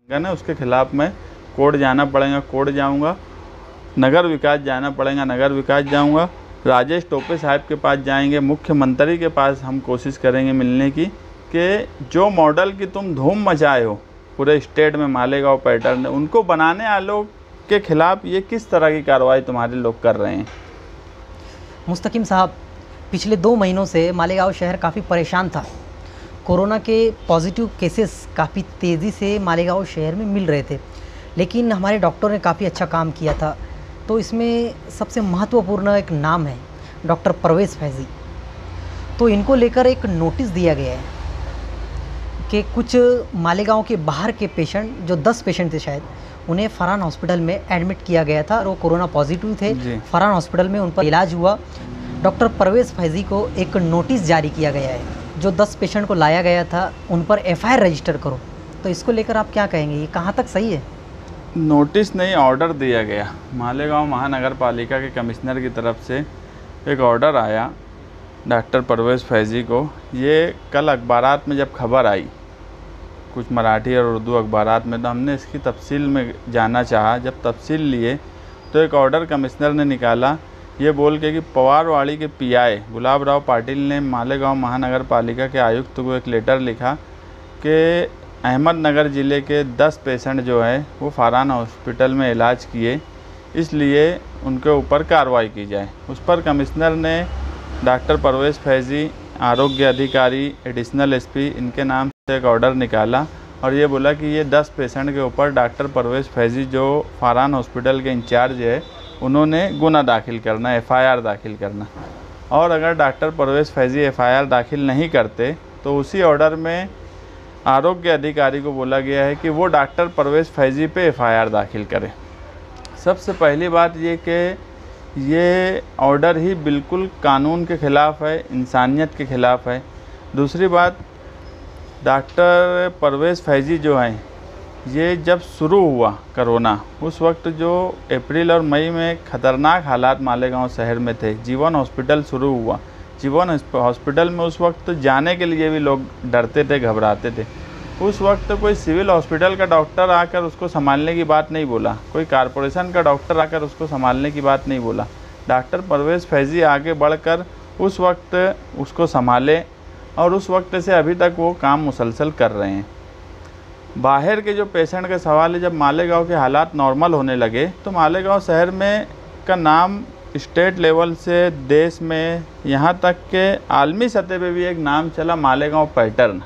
ना उसके खिलाफ मैं कोर्ट जाना पड़ेगा, कोर्ट जाऊंगा, नगर विकास जाना पड़ेगा, नगर विकास जाऊंगा, राजेश टोपे साहब के पास जाएंगे, मुख्यमंत्री के पास हम कोशिश करेंगे मिलने की कि जो मॉडल की तुम धूम मचाए हो पूरे स्टेट में मालेगांव पैटर्न, उनको बनाने वालों के खिलाफ ये किस तरह की कार्रवाई तुम्हारे लोग कर रहे हैं? मुस्तकीम साहब, पिछले 2 महीनों से मालेगांव शहर काफ़ी परेशान था। कोरोना के पॉजिटिव केसेस काफ़ी तेज़ी से मालेगांव शहर में मिल रहे थे, लेकिन हमारे डॉक्टर ने काफ़ी अच्छा काम किया था। तो इसमें सबसे महत्वपूर्ण एक नाम है डॉक्टर परवेज़ फैज़ी। तो इनको लेकर एक नोटिस दिया गया है कि कुछ मालेगांव के बाहर के पेशेंट, जो 10 पेशेंट थे शायद, उन्हें फरहान हॉस्पिटल में एडमिट किया गया था और वो कोरोना पॉजिटिव थे। फरहान हॉस्पिटल में उन पर इलाज हुआ। डॉक्टर परवेज़ फैज़ी को एक नोटिस जारी किया गया है, जो 10 पेशेंट को लाया गया था उन पर FIR रजिस्टर करो। तो इसको लेकर आप क्या कहेंगे, ये कहाँ तक सही है? नोटिस नहीं, ऑर्डर दिया गया। मालेगांव महानगर पालिका के कमिश्नर की तरफ से एक ऑर्डर आया डॉक्टर परवेज़ फैज़ी को। ये कल अखबारात में जब खबर आई, कुछ मराठी और उर्दू अखबारात में, तो हमने इसकी तफसील में जाना चाहा। जब तफसील लिए तो एक ऑर्डर कमिश्नर ने निकाला ये बोल के कि पवारवाड़ी के PI गुलाब राव पाटिल ने मालेगांव महानगर पालिका के आयुक्त को एक लेटर लिखा कि अहमदनगर ज़िले के 10 पेशेंट जो है वो फरहान हॉस्पिटल में इलाज किए, इसलिए उनके ऊपर कार्रवाई की जाए। उस पर कमिश्नर ने डॉक्टर परवेज़ फैज़ी, आरोग्य अधिकारी, एडिशनल SP, इनके नाम से एक ऑर्डर निकाला और ये बोला कि ये 10 पेशेंट के ऊपर डॉक्टर परवेज़ फैज़ी जो फरहान हॉस्पिटल के इंचार्ज है, उन्होंने गुना दाखिल करना, FIR दाखिल करना। और अगर डॉक्टर परवेज़ फैज़ी FIR दाखिल नहीं करते तो उसी ऑर्डर में आरोग्य अधिकारी को बोला गया है कि वो डॉक्टर परवेज़ फैज़ी पे FIR दाखिल करे। सबसे पहली बात ये कि ये ऑर्डर ही बिल्कुल कानून के ख़िलाफ़ है, इंसानियत के ख़िलाफ़ है। दूसरी बात, डॉक्टर परवेज़ फैज़ी जो हैं, ये जब शुरू हुआ कोरोना, उस वक्त जो अप्रैल और मई में ख़तरनाक हालात मालेगांव शहर में थे, जीवन हॉस्पिटल शुरू हुआ। जीवन हॉस्पिटल में उस वक्त जाने के लिए भी लोग डरते थे, घबराते थे। उस वक्त कोई सिविल हॉस्पिटल का डॉक्टर आकर उसको संभालने की बात नहीं बोला, कोई कॉरपोरेशन का डॉक्टर आकर उसको संभालने की बात नहीं बोला। डॉक्टर परवेज़ फैज़ी आगे बढ़कर उस वक्त उसको संभाले और उस वक्त से अभी तक वो काम मुसलसल कर रहे हैं। बाहर के जो पेशेंट का सवाल है, जब मालेगांव के हालात नॉर्मल होने लगे तो मालेगांव शहर में का नाम स्टेट लेवल से देश में, यहाँ तक के आलमी सतह पे भी एक नाम चला, मालेगांव पैटर्न।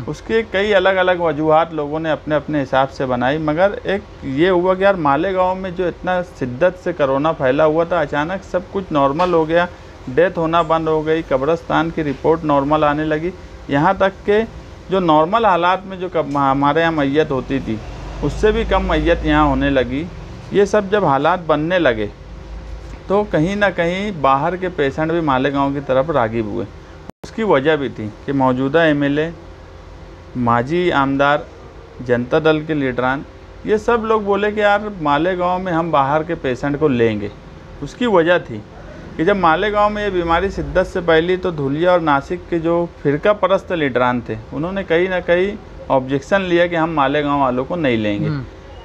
उसके कई अलग अलग वजूहात लोगों ने अपने अपने हिसाब से बनाई, मगर एक ये हुआ कि यार मालेगांव में जो इतना शिद्दत से कोरोना फैला हुआ था, अचानक सब कुछ नॉर्मल हो गया, डेथ होना बंद हो गई, कब्रिस्तान की रिपोर्ट नॉर्मल आने लगी। यहाँ तक के जो नॉर्मल हालात में जो हमारे यहाँ मैयत होती थी, उससे भी कम मैयत यहाँ होने लगी। ये सब जब हालात बनने लगे तो कहीं ना कहीं बाहर के पेशेंट भी मालेगांव की तरफ राग़िब हुए। उसकी वजह भी थी कि मौजूदा MLA, माजी आमदार, जनता दल के लीडरान, ये सब लोग बोले कि यार मालेगांव में हम बाहर के पेशेंट को लेंगे। उसकी वजह थी कि जब मालेगांव में ये बीमारी शिद्दत से फैली तो धुलिया और नासिक के जो फ़िरका परस्त लीडरान थे, उन्होंने कहीं ना कहीं ऑब्जेक्शन लिया कि हम मालेगांव वालों को नहीं लेंगे।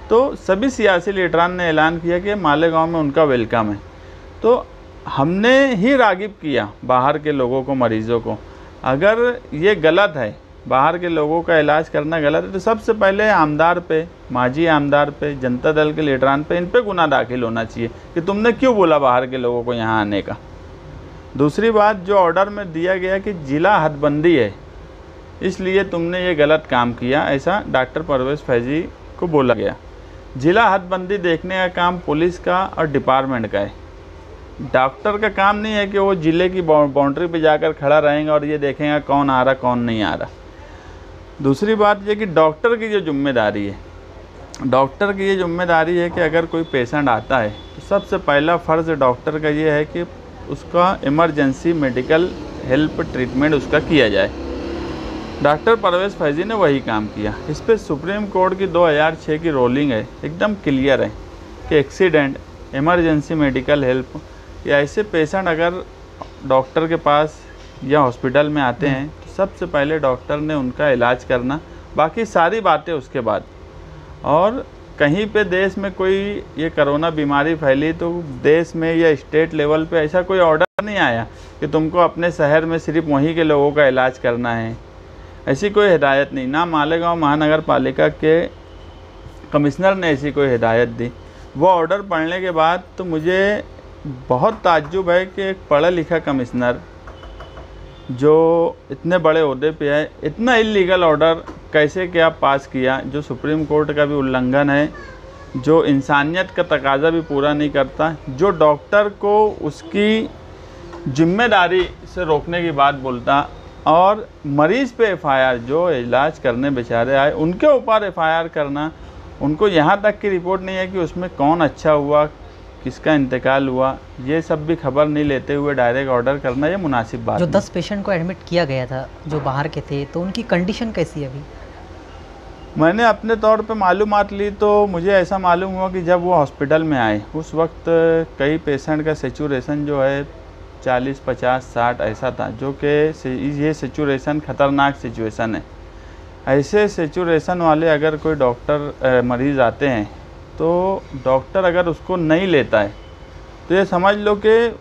तो सभी सियासी लीडरान ने ऐलान किया कि मालेगांव में उनका वेलकम है। तो हमने ही राग़िब किया बाहर के लोगों को, मरीज़ों को। अगर ये गलत है, बाहर के लोगों का इलाज करना गलत है, तो सबसे पहले आमदार पे, माजी आमदार पे, जनता दल के लीडरान पे, इन पे गुनाह दाखिल होना चाहिए कि तुमने क्यों बोला बाहर के लोगों को यहाँ आने का। दूसरी बात, जो ऑर्डर में दिया गया कि ज़िला हदबंदी है, इसलिए तुमने ये गलत काम किया, ऐसा डॉक्टर परवेज़ फैज़ी को बोला गया। ज़िला हदबंदी देखने का काम पुलिस का और डिपार्टमेंट का है। डॉक्टर का काम नहीं है कि वो ज़िले की बाउंड्री पे जाकर खड़ा रहेंगे और ये देखेंगे कौन आ रहा कौन नहीं आ रहा। दूसरी बात ये कि डॉक्टर की जो जिम्मेदारी है, डॉक्टर की ये जिम्मेदारी है कि अगर कोई पेशेंट आता है तो सबसे पहला फ़र्ज़ डॉक्टर का ये है कि उसका इमरजेंसी मेडिकल हेल्प ट्रीटमेंट उसका किया जाए। डॉक्टर परवेज़ फैज़ी ने वही काम किया। इस पर सुप्रीम कोर्ट की 2006 की रूलिंग है, एकदम क्लियर है कि एक्सीडेंट, इमरजेंसी मेडिकल हेल्प, या ऐसे पेशेंट अगर डॉक्टर के पास या हॉस्पिटल में आते हैं तो सबसे पहले डॉक्टर ने उनका इलाज करना, बाकी सारी बातें उसके बाद। और कहीं पे देश में कोई ये कोरोना बीमारी फैली तो देश में या स्टेट लेवल पे ऐसा कोई ऑर्डर नहीं आया कि तुमको अपने शहर में सिर्फ वहीं के लोगों का इलाज करना है। ऐसी कोई हिदायत नहीं, ना मालेगांव महानगर पालिका के कमिश्नर ने ऐसी कोई हिदायत दी। वो ऑर्डर पढ़ने के बाद तो मुझे बहुत ताज्जुब है कि एक पढ़ा लिखा कमिश्नर जो इतने बड़े ओहदे पे है, इतना इल्लीगल ऑर्डर कैसे क्या पास किया, जो सुप्रीम कोर्ट का भी उल्लंघन है, जो इंसानियत का तकाजा भी पूरा नहीं करता, जो डॉक्टर को उसकी जिम्मेदारी से रोकने की बात बोलता, और मरीज़ पे एफआईआर, जो इलाज करने बेचारे आए उनके ऊपर एफआईआर करना, उनको यहाँ तक की रिपोर्ट नहीं है कि उसमें कौन अच्छा हुआ, किसका इंतकाल हुआ, ये सब भी खबर नहीं लेते हुए डायरेक्ट ऑर्डर करना, ये मुनासिब बात जो नहीं। 10 पेशेंट को एडमिट किया गया था जो बाहर के थे, तो उनकी कंडीशन कैसी है अभी? मैंने अपने तौर पे मालूमात ली तो मुझे ऐसा मालूम हुआ कि जब वो हॉस्पिटल में आए उस वक्त कई पेशेंट का सेचुरेशन जो है 40, 50, 60 ऐसा था, जो कि ये सेचुरेशन ख़तरनाक सिचुएशन है। ऐसे सेचुरेशन वाले अगर कोई डॉक्टर मरीज़ आते हैं तो डॉक्टर अगर उसको नहीं लेता है तो ये समझ लो कि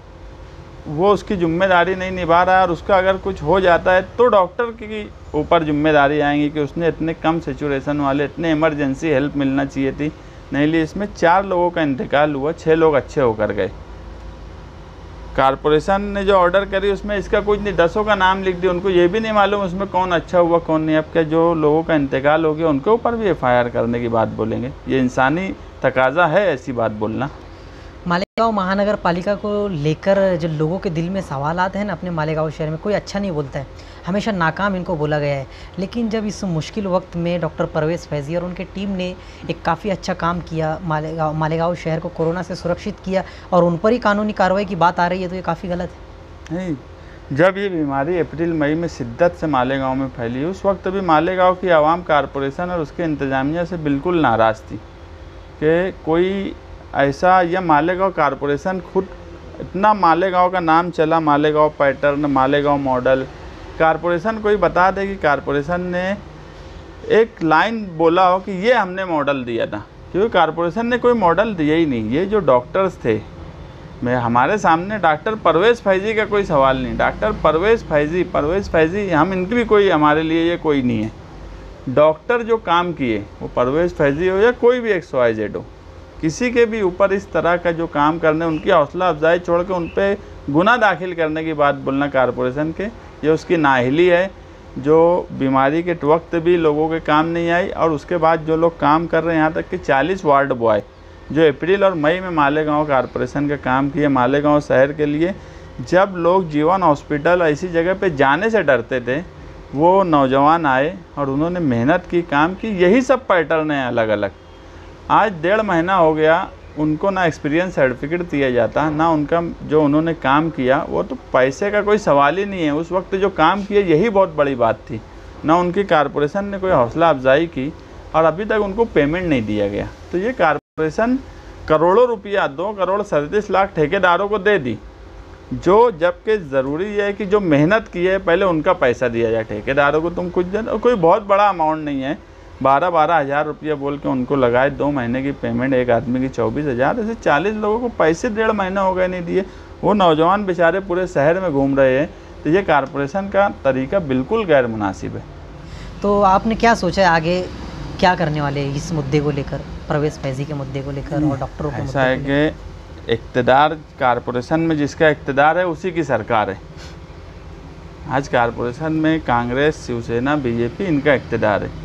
वो उसकी ज़िम्मेदारी नहीं निभा रहा है, और उसका अगर कुछ हो जाता है तो डॉक्टर की ऊपर जिम्मेदारी आएंगी कि उसने इतने कम सेचुरेशन वाले, इतने इमरजेंसी हेल्प मिलना चाहिए थी, नहीं ली। इसमें 4 लोगों का इंतकाल हुआ, 6 लोग अच्छे होकर गए। कारपोरेशन ने जो ऑर्डर करी उसमें इसका कुछ नहीं, 10 का नाम लिख दिया, उनको ये भी नहीं मालूम उसमें कौन अच्छा हुआ कौन नहीं। अब क्या जो लोगों का इंतकाल हो गया उनके ऊपर भी एफआईआर करने की बात बोलेंगे? ये इंसानी तकाजा है ऐसी बात बोलना? मालेगांव महानगर पालिका को लेकर जो लोगों के दिल में सवालात हैं ना, अपने मालेगांव शहर में कोई अच्छा नहीं बोलता है, हमेशा नाकाम इनको बोला गया है। लेकिन जब इस मुश्किल वक्त में डॉक्टर परवेज़ फैज़ी और उनके टीम ने एक काफ़ी अच्छा काम किया, मालेगांव शहर को कोरोना से सुरक्षित किया, और उन पर ही कानूनी कार्रवाई की बात आ रही है, तो ये काफ़ी गलत है। नहीं, जब ये बीमारी अप्रैल मई में शिद्दत से मालेगांव में फैली, उस वक्त भी मालेगांव की आवाम कारपोरेशन और उसके इंतज़ामिया से बिल्कुल नाराज़ थी कि कोई ऐसा, या मालेगांव कारपोरेशन खुद, इतना मालेगांव का नाम चला, Malegaon pattern, Malegaon model, corporation कोई बता दे कि कारपोरेशन ने एक लाइन बोला हो कि ये हमने मॉडल दिया था, क्योंकि कारपोरेशन ने कोई मॉडल दिया ही नहीं। ये जो डॉक्टर्स थे, मैं हमारे सामने डॉक्टर परवेज़ फैज़ी का कोई सवाल नहीं, डॉक्टर परवेज़ फैज़ी हम इनकी भी कोई, हमारे लिए ये कोई नहीं है। डॉक्टर जो काम किए, वो परवेज़ फैज़ी हो या कोई भी XYZ हो, किसी के भी ऊपर इस तरह का जो काम करने, उनकी हौसला अफजाई छोड़ के उन पर गुनाह दाखिल करने की बात बोलना कारपोरेशन के, ये उसकी नाअहली है, जो बीमारी के वक्त भी लोगों के काम नहीं आई। और उसके बाद जो लोग काम कर रहे हैं, यहाँ तक कि 40 वार्ड बॉय जो अप्रैल और मई में मालेगांव कारपोरेशन का काम किए मालेगांव शहर के लिए, जब लोग जीवन हॉस्पिटल ऐसी जगह पे जाने से डरते थे, वो नौजवान आए और उन्होंने मेहनत की, काम की। यही सब पैटर्न है अलग अलग। आज 1.5 महीना हो गया, उनको ना एक्सपीरियंस सर्टिफिकेट दिया जाता, ना उनका जो उन्होंने काम किया, वो तो पैसे का कोई सवाल ही नहीं है। उस वक्त जो काम किया यही बहुत बड़ी बात थी। ना उनकी कारपोरेशन ने कोई हौसला अफजाई की, और अभी तक उनको पेमेंट नहीं दिया गया। तो ये कारपोरेशन करोड़ों रुपया, 2 करोड़ 37 लाख ठेकेदारों को दे दी, जो जबकि ज़रूरी है कि जो मेहनत की है पहले उनका पैसा दिया जाए। ठेकेदारों को तुम कुछ दिन, कोई बहुत बड़ा अमाउंट नहीं है, 12-12 हज़ार रुपया बोल के उनको लगाए, 2 महीने की पेमेंट, एक आदमी की 24,000, ऐसे 40 लोगों को पैसे 1.5 महीना हो गए नहीं दिए। वो नौजवान बेचारे पूरे शहर में घूम रहे हैं। तो ये कारपोरेशन का तरीका बिल्कुल गैर मुनासिब है। तो आपने क्या सोचा है आगे क्या करने वाले हैं इस मुद्दे को लेकर, परवेज़ फैज़ी के मुद्दे को लेकर और डॉक्टरों के ऐसा है कि इक़्तिदार, कारपोरेशन में जिसका इक़्तिदार है उसी की सरकार है। आज कारपोरेशन में कांग्रेस, शिवसेना, बीजेपी, इनका इक़्तिदार है।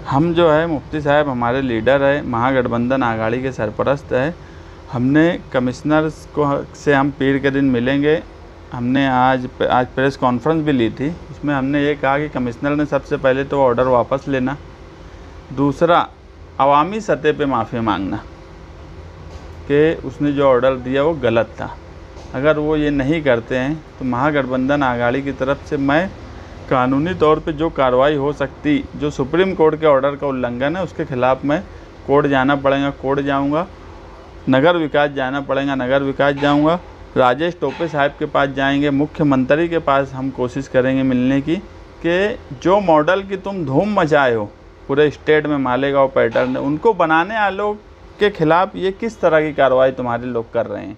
हम जो है, मुफ्ती साहब हमारे लीडर है, महागठबंधन आघाड़ी के सरपरस्त है। हमने कमिश्नर्स को से हम पीर के दिन मिलेंगे। हमने आज प्रेस कॉन्फ्रेंस भी ली थी, उसमें हमने ये कहा कि कमिश्नर ने सबसे पहले तो ऑर्डर वापस लेना, दूसरा अवामी सतह पे माफ़ी मांगना कि उसने जो ऑर्डर दिया वो गलत था। अगर वो ये नहीं करते हैं तो महागठबंधन आघाड़ी की तरफ से मैं कानूनी तौर पे जो कार्रवाई हो सकती, जो सुप्रीम कोर्ट के ऑर्डर का उल्लंघन है उसके ख़िलाफ़ मैं कोर्ट जाना पड़ेगा, कोर्ट जाऊंगा, नगर विकास जाना पड़ेगा, नगर विकास जाऊंगा, राजेश टोपे साहब के पास जाएंगे, मुख्यमंत्री के पास हम कोशिश करेंगे मिलने की, कि जो मॉडल की तुम धूम मचाए हो पूरे स्टेट में मालेगांव पैटर्न है, उनको बनाने वालों के खिलाफ ये किस तरह की कार्रवाई तुम्हारे लोग कर रहे हैं?